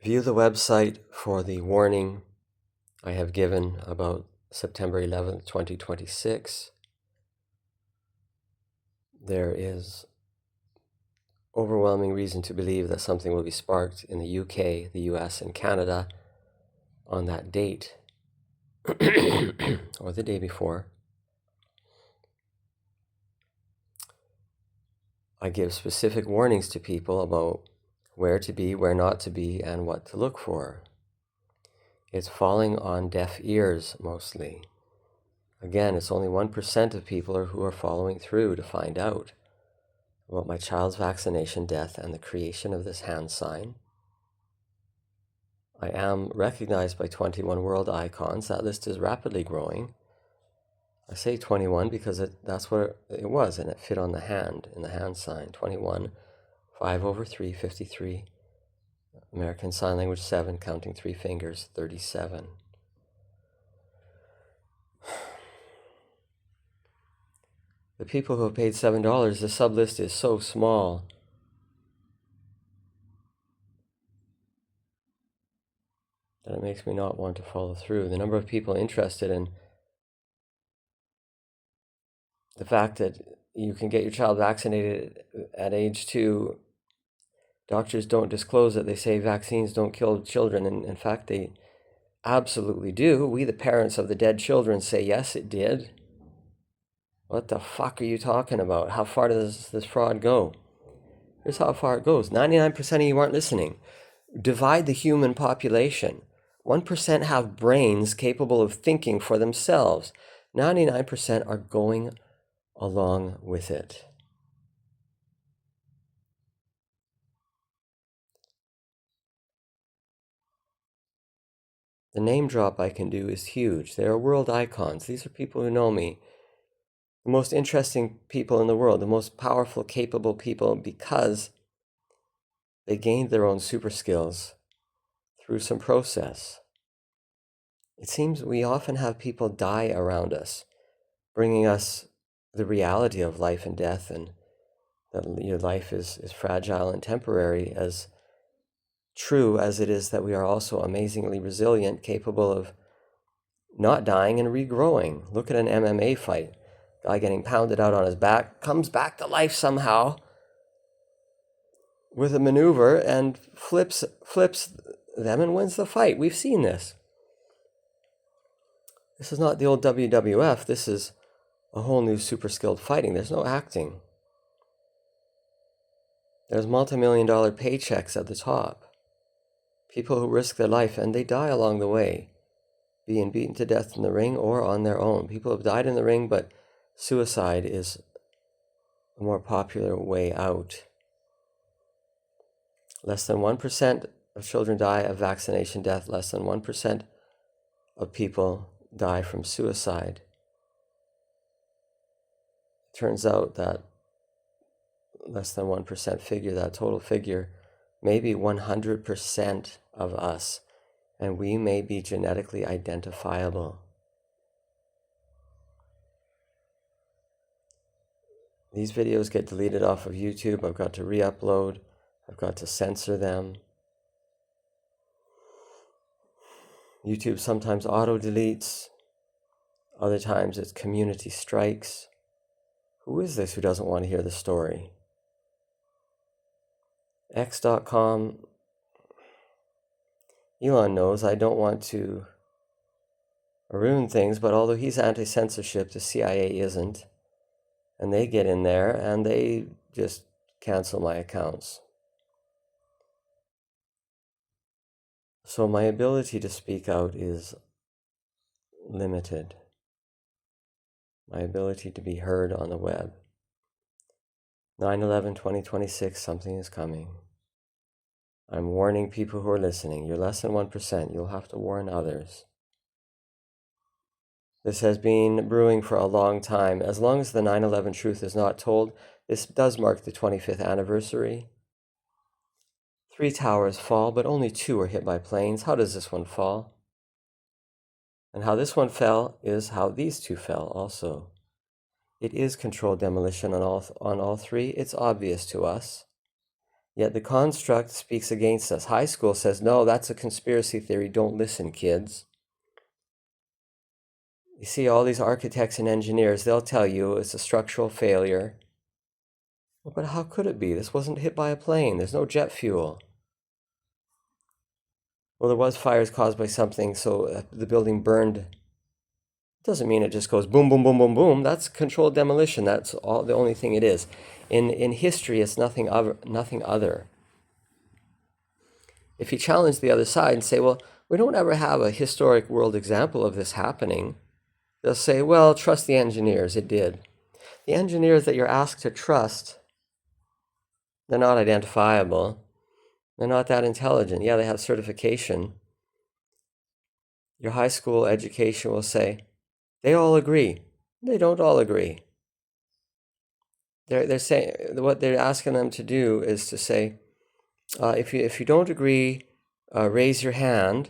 View the website for the warning I have given about September 11th, 2026. There is overwhelming reason to believe that something will be sparked in the UK, the US, and Canada on that date or the day before. I give specific warnings to people about where to be, where not to be, and what to look for. It's falling on deaf ears mostly. Again, it's only 1% of people who are following through to find out about my child's vaccination, death, and the creation of this hand sign. I am recognized by 21 world icons. That list is rapidly growing. I say 21 because that's what it was, and it fit on the hand, in the hand sign. 21, 5/3, 53. American Sign Language 7, counting 3 fingers, 37. The people who have paid $7, the sublist is so small. That it makes me not want to follow through. The number of people interested in the fact that you can get your child vaccinated at age 2, doctors don't disclose it. They say vaccines don't kill children, and in fact, they absolutely do. We, the parents of the dead children, say, yes, it did. What the fuck are you talking about? How far does this fraud go? Here's how far it goes. 99% of you aren't listening. Divide the human population. 1% have brains capable of thinking for themselves. 99% are going along with it. The name drop I can do is huge. They are world icons. These are people who know me. The most interesting people in the world, the most powerful, capable people, because they gained their own super skills through some process. It seems we often have people die around us, bringing us the reality of life and death, and that your life is fragile and temporary, as true as it is that we are also amazingly resilient, capable of not dying and regrowing. Look at an MMA fight. Guy getting pounded out on his back, comes back to life somehow with a maneuver and flips them and wins the fight. We've seen this. This is not the old WWF. This is a whole new super skilled fighting. There's no acting. There's multi-million-dollar paychecks at the top. People who risk their life and they die along the way, being beaten to death in the ring or on their own. People have died in the ring, but suicide is a more popular way out. Less than 1% of children die of vaccination death. Less than 1% of people die from suicide. It turns out that less than 1% figure, that total figure, may be 100% of us, and we may be genetically identifiable. These videos get deleted off of YouTube. I've got to re-upload. I've got to censor them. YouTube sometimes auto-deletes. Other times it's community strikes. Who is this who doesn't want to hear the story? X.com. Elon knows I don't want to ruin things, but although he's anti-censorship, the CIA isn't. And they get in there and they just cancel my accounts. So my ability to speak out is limited. My ability to be heard on the web. 9/11/2026, something is coming. I'm warning people who are listening. You're less than 1%. You'll have to warn others. This has been brewing for a long time. As long as the 9/11 truth is not told, this does mark the 25th anniversary. 3 towers fall, but only 2 are hit by planes. How does this one fall? And how this one fell is how these 2 fell also. It is controlled demolition on all 3. It's obvious to us. Yet the construct speaks against us. High school says, no, that's a conspiracy theory. Don't listen, kids. You see all these architects and engineers, they'll tell you it's a structural failure. But how could it be? This wasn't hit by a plane. There's no jet fuel. Well, there was fires caused by something, so the building burned. Doesn't mean it just goes boom, boom, boom, boom, boom. That's controlled demolition. That's all. The only thing it is. In history, it's nothing other. If you challenge the other side and say, well, we don't ever have a historic world example of this happening, they'll say, well, trust the engineers. It did. The engineers that you're asked to trust, they're not identifiable. They're not that intelligent. Yeah, they have certification. Your high school education will say, they all agree. They don't all agree. They're saying, what they're asking them to do is to say, if you don't agree, raise your hand.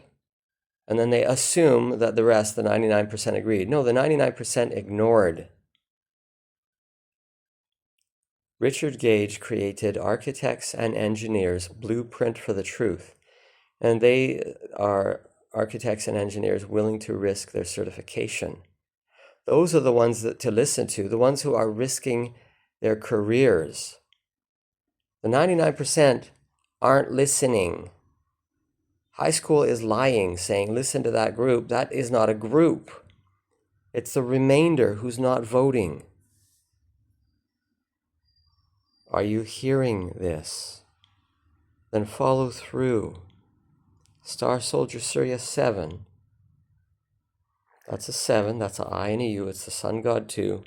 And then they assume that the rest, the 99%, agreed. No, the 99% ignored. Richard Gage created Architects and Engineers Blueprint for the Truth. And they are architects and engineers willing to risk their certification. Those are the ones to listen to, the ones who are risking their careers. The 99% aren't listening. High school is lying, saying, listen to that group. That is not a group. It's the remainder who's not voting. Are you hearing this? Then follow through. Star Soldier Surya 7. That's a 7. That's an I and a U. It's the sun god too.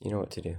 You know what to do.